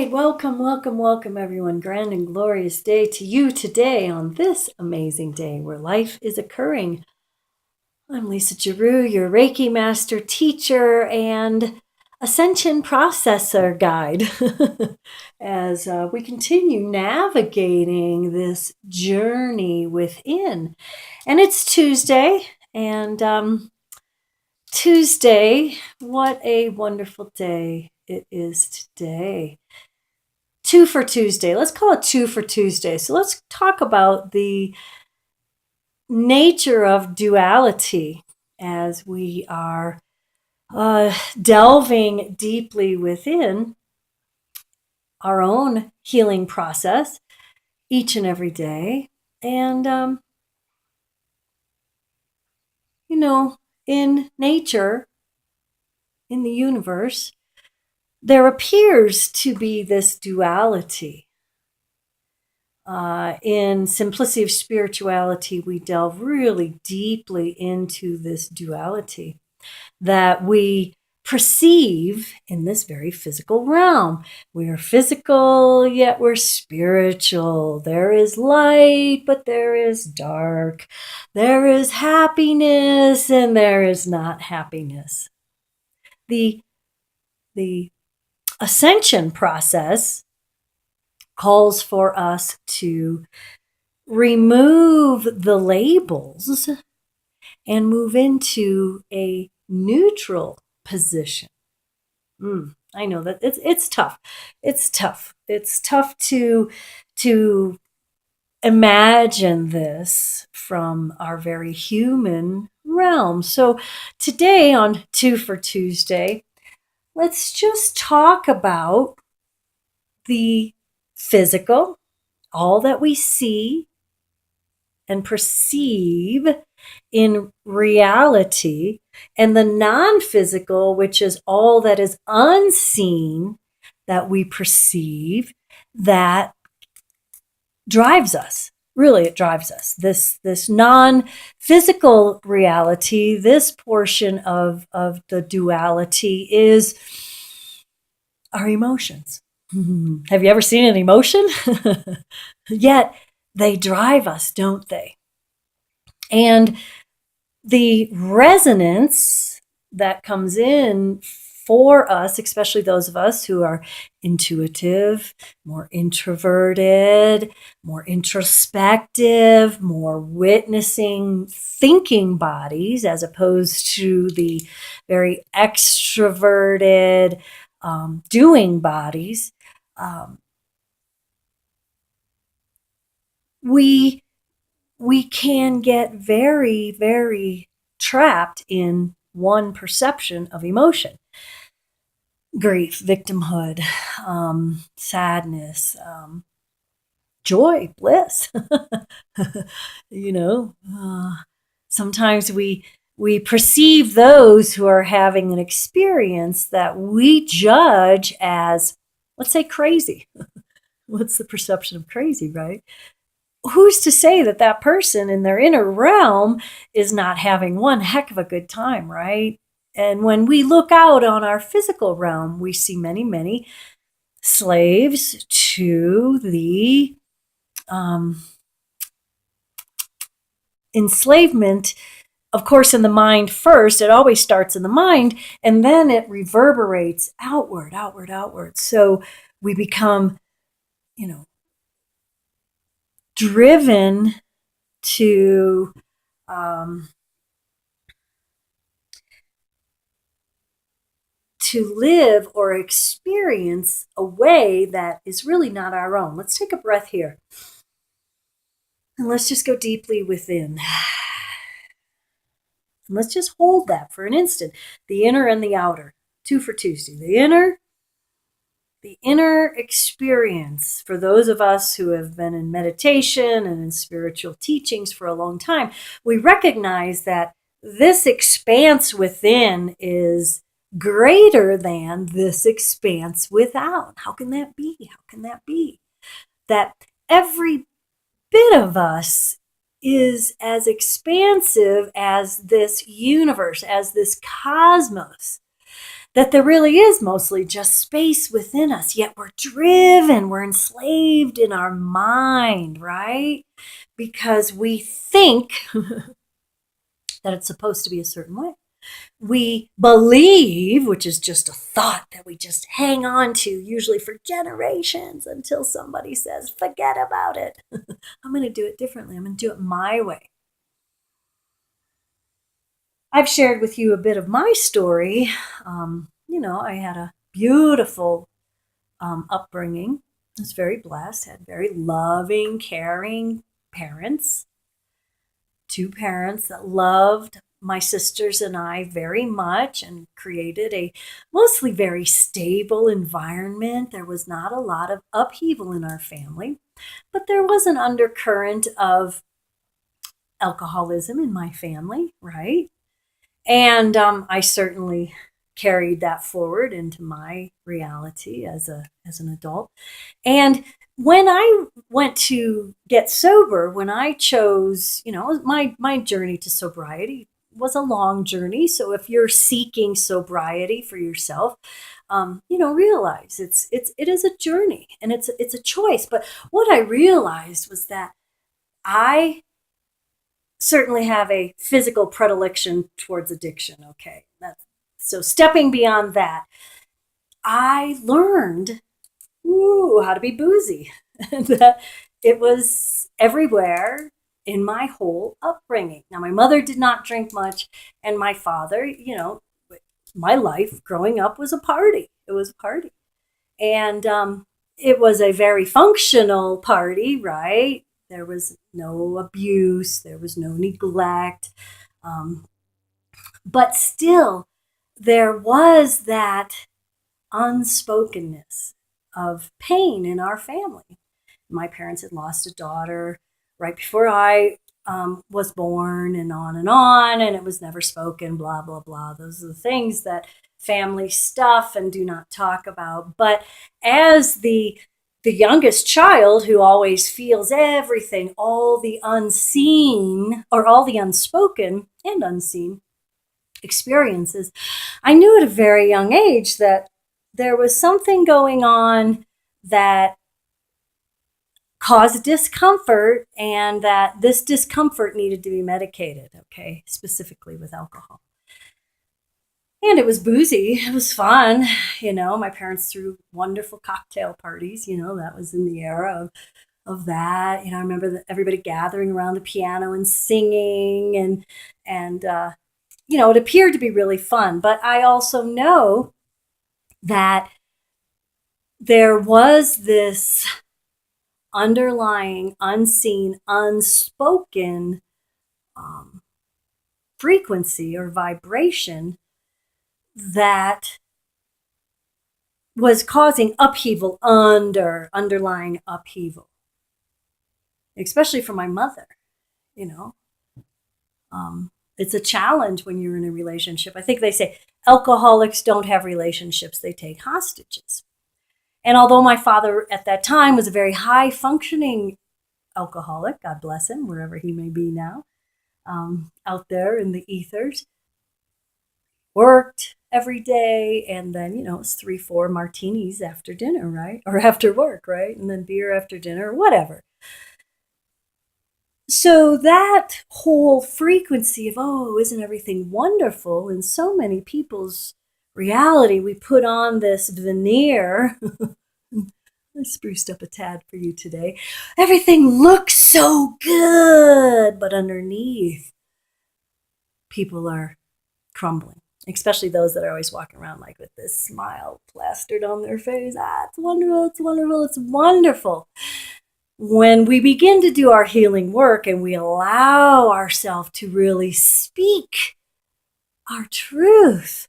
right, welcome, everyone. Grand and glorious day to you today on this amazing day where life is occurring. I'm Lisa Giroux, your Reiki master teacher and ascension processor guide as we continue navigating this journey within. And it's Tuesday, and Tuesday, what a wonderful day it is today. Two for Tuesday. Let's call it Two for Tuesday. So let's talk about the nature of duality as we are delving deeply within our own healing process each and every day. And, in nature, in the universe, there appears to be this duality. In Simplicity of Spirituality, we delve really deeply into this duality that we perceive in this very physical realm. We are physical, yet we're spiritual. There is light, but there is dark. There is happiness, and there is not happiness. The ascension process calls for us to remove the labels and move into a neutral position. I know that it's tough. It's tough. It's tough to imagine this from our very human realm. So today on Two for Tuesday, let's just talk about the physical, all that we see and perceive in reality, and the non-physical, which is all that is unseen that we perceive, that drives us. Really, it drives us. This non-physical reality, this portion of the duality is our emotions. Have you ever seen an emotion? Yet they drive us, don't they? And the resonance that comes in for us, especially those of us who are intuitive, more introverted, more introspective, more witnessing, thinking bodies, as opposed to the very extroverted, doing bodies, we can get very, very trapped in one perception of emotion. Grief, victimhood, sadness, joy, bliss. Sometimes we perceive those who are having an experience that we judge as, let's say, crazy. What's the perception of crazy, right? Who's to say that that person in their inner realm is not having one heck of a good time, right? And when we look out on our physical realm, we see many, many slaves to the enslavement. Of course, in the mind first, it always starts in the mind, and then it reverberates outward, outward, outward. So we become, driven to live or experience a way that is really not our own. Let's take a breath here. And let's just go deeply within. And let's just hold that for an instant. The inner and the outer. Two for Tuesday. The inner experience, for those of us who have been in meditation and in spiritual teachings for a long time, we recognize that this expanse within is greater than this expanse without. How can that be? How can that be? That every bit of us is as expansive as this universe, as this cosmos. that there really is mostly just space within us, yet we're driven, we're enslaved in our mind, right? Because we think that it's supposed to be a certain way. We believe, which is just a thought that we just hang on to, usually for generations, until somebody says, forget about it. I'm going to do it differently. I'm going to do it my way. I've shared with you a bit of my story. I had a beautiful upbringing. I was very blessed, had very loving, caring parents, two parents that loved my sisters and I very much and created a mostly very stable environment. There was not a lot of upheaval in our family, but there was an undercurrent of alcoholism in my family, right? And I certainly carried that forward into my reality as an adult. And when I went to get sober, when I chose, my journey to sobriety was a long journey. So if you're seeking sobriety for yourself, realize it is a journey and it's a choice. But what I realized was that I certainly have a physical predilection towards addiction. Okay, so stepping beyond that, I learned how to be boozy. That it was everywhere in my whole upbringing. Now, my mother did not drink much, and my father, my life growing up was a party. It was a party. And it was a very functional party, right? There was no abuse, there was no neglect. But still, there was that unspokenness of pain in our family. My parents had lost a daughter right before I was born, and on, and it was never spoken, blah, blah, blah. Those are the things that family stuff and do not talk about. But as the youngest child who always feels everything, all the unseen or all the unspoken and unseen experiences, I knew at a very young age that there was something going on that caused discomfort, and that this discomfort needed to be medicated, okay, specifically with alcohol. And it was boozy. It was fun. My parents threw wonderful cocktail parties. That was in the era of that. I remember everybody gathering around the piano and singing, and it appeared to be really fun. But I also know that there was this underlying, unseen, unspoken frequency or vibration that was causing upheaval underlying upheaval, especially for my mother. It's a challenge when you're in a relationship. I think they say alcoholics don't have relationships, they take hostages. And although my father at that time was a very high functioning alcoholic, God bless him, wherever he may be now, out there in the ethers, worked every day, and then, it's 3-4 martinis after dinner, right? Or after work, right? And then beer after dinner, whatever. So that whole frequency of, isn't everything wonderful? In so many people's reality, we put on this veneer. I spruced up a tad for you today. Everything looks so good, but underneath, people are crumbling, especially those that are always walking around like with this smile plastered on their face. It's wonderful, it's wonderful, it's wonderful. When we begin to do our healing work and we allow ourselves to really speak our truth,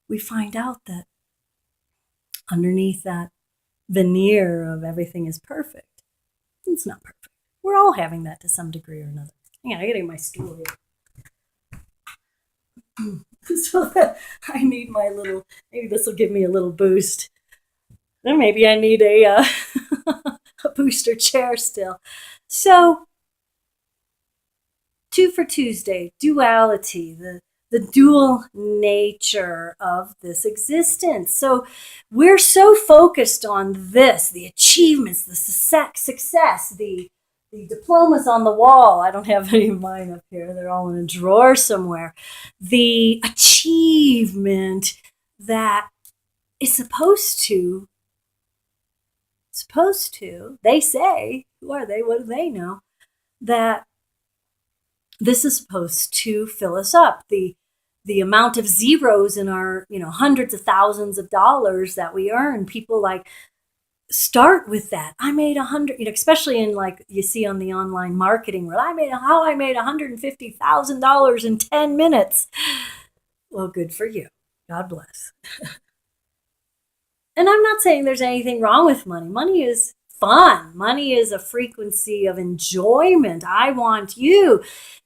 we find out that underneath that veneer of everything is perfect, it's not perfect. We're all having that to some degree or another. Hang on, I gotta get my stool here. So that I need my little, maybe this will give me a little boost. Then maybe I need a booster chair still. So, 2 for Tuesday, duality, the dual nature of this existence. So we're so focused on this, the achievements, the success, the diplomas on the wall. I don't have any of mine up here. They're all in a drawer somewhere. The achievement that is they say, who are they? What do they know? That this is supposed to fill us up. The amount of zeros in our, hundreds of thousands of dollars that we earn, people like start with that. I made 100, especially in, like, you see on the online marketing world, I made $150,000 in 10 minutes. Well, good for you. God bless. And I'm not saying there's anything wrong with money. Money is fun. Money is a frequency of enjoyment. I want you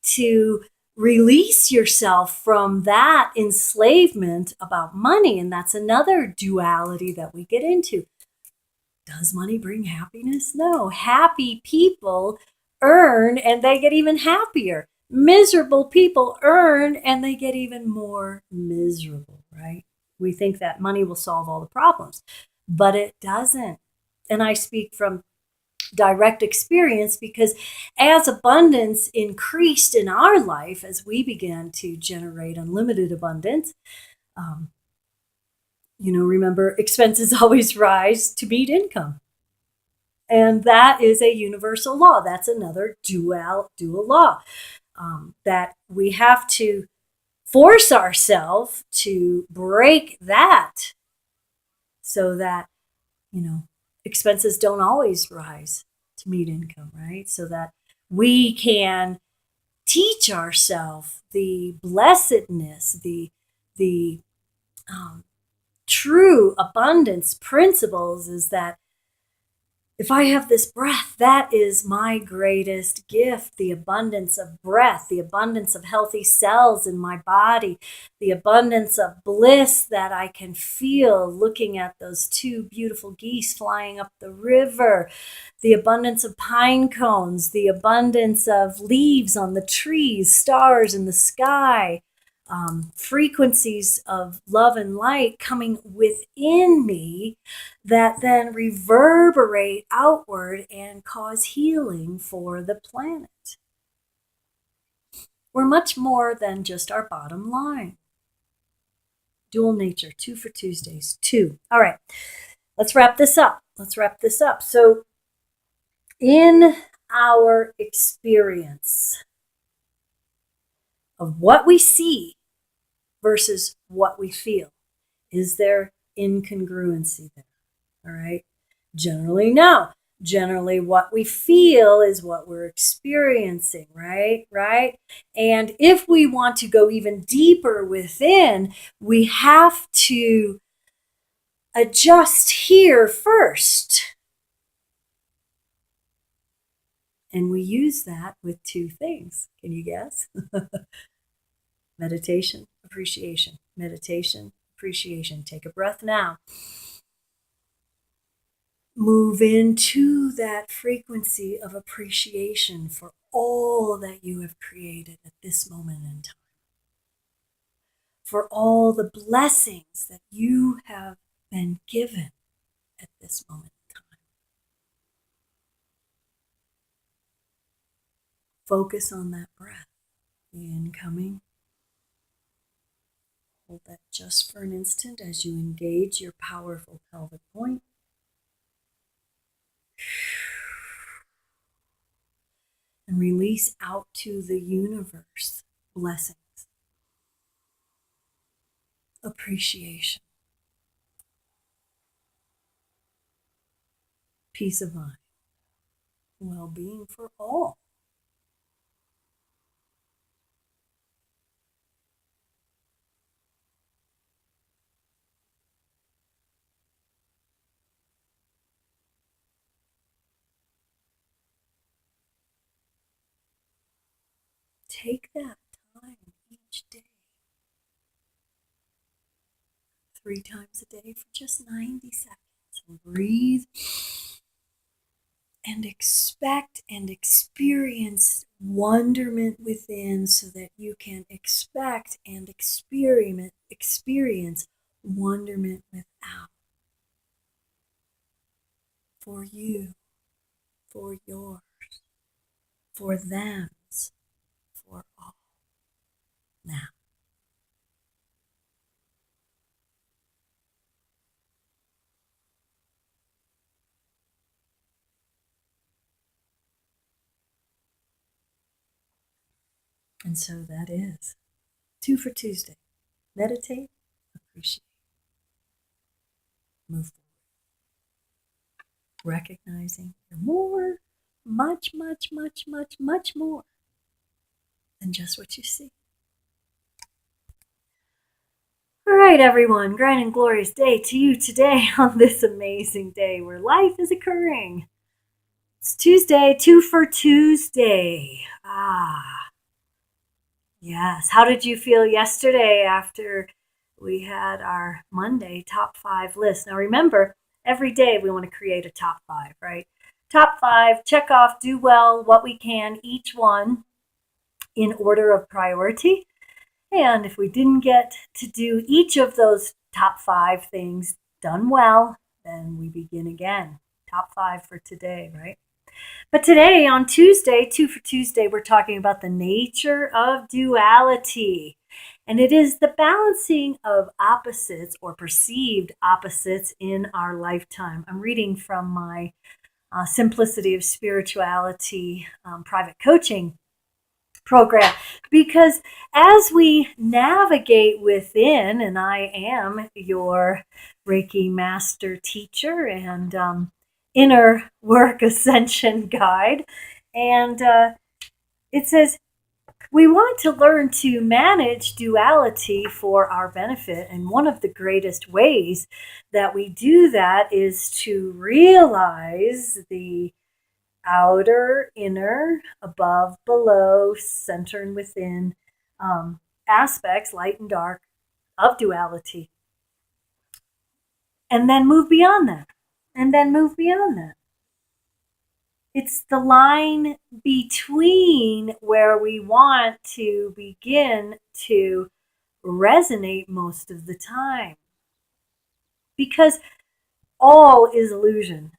to release yourself from that enslavement about money. And that's another duality that we get into. Does money bring happiness? No. Happy people earn and they get even happier. Miserable people earn and they get even more miserable, right? We think that money will solve all the problems, but it doesn't. And I speak from direct experience because as abundance increased in our life, as we began to generate unlimited abundance, remember, expenses always rise to meet income. And that is a universal law. That's another dual law, that we have to force ourselves to break that so that, expenses don't always rise to meet income, right? So that we can teach ourselves the blessedness, the true abundance principles is that if I have this breath, that is my greatest gift, the abundance of breath, the abundance of healthy cells in my body, the abundance of bliss that I can feel looking at those two beautiful geese flying up the river, the abundance of pine cones, the abundance of leaves on the trees, stars in the sky, frequencies of love and light coming within me that then reverberate outward and cause healing for the planet. We're much more than just our bottom line. Dual nature, 2 for Tuesdays, 2. All right, let's wrap this up. So in our experience of what we see versus what we feel, is there incongruency there? All right. Generally, no. Generally, what we feel is what we're experiencing, right? Right. And if we want to go even deeper within, we have to adjust here first. And we use that with 2 things. Can you guess? Meditation, appreciation. Meditation, appreciation. Take a breath now. Move into that frequency of appreciation for all that you have created at this moment in time, for all the blessings that you have been given at this moment in time. Focus on that breath, the incoming. Hold that just for an instant as you engage your powerful pelvic point. And release out to the universe blessings, appreciation, peace of mind, well-being for all. Take that time each day, 3 times a day for just 90 seconds. And breathe and expect and experience wonderment within so that you can expect and experience wonderment without. For you, for yours, for them's, for all. Now. And so that is 2 for Tuesday. Meditate, appreciate, move forward. Recognizing you're more, much, much, much, much, much more than just what you see. All right, everyone, grand and glorious day to you today on this amazing day where life is occurring. It's Tuesday, 2 for Tuesday. Yes. How did you feel yesterday after we had our Monday top 5 list? Now remember, every day we want to create a top 5, right? Top 5, check off, do well, what we can, each one in order of priority. And if we didn't get to do each of those top 5 things done well, then we begin again. Top 5 for today, right? But today, on Tuesday, 2 for Tuesday, we're talking about the nature of duality. And it is the balancing of opposites or perceived opposites in our lifetime. I'm reading from my Simplicity of Spirituality private coaching program, because as we navigate within, and I am your Reiki master teacher and inner work ascension guide, and it says we want to learn to manage duality for our benefit, and one of the greatest ways that we do that is to realize the outer, inner, above, below, center, and within aspects, light and dark, of duality. And then move beyond that. And then move beyond that. It's the line between where we want to begin to resonate most of the time. Because all is illusion.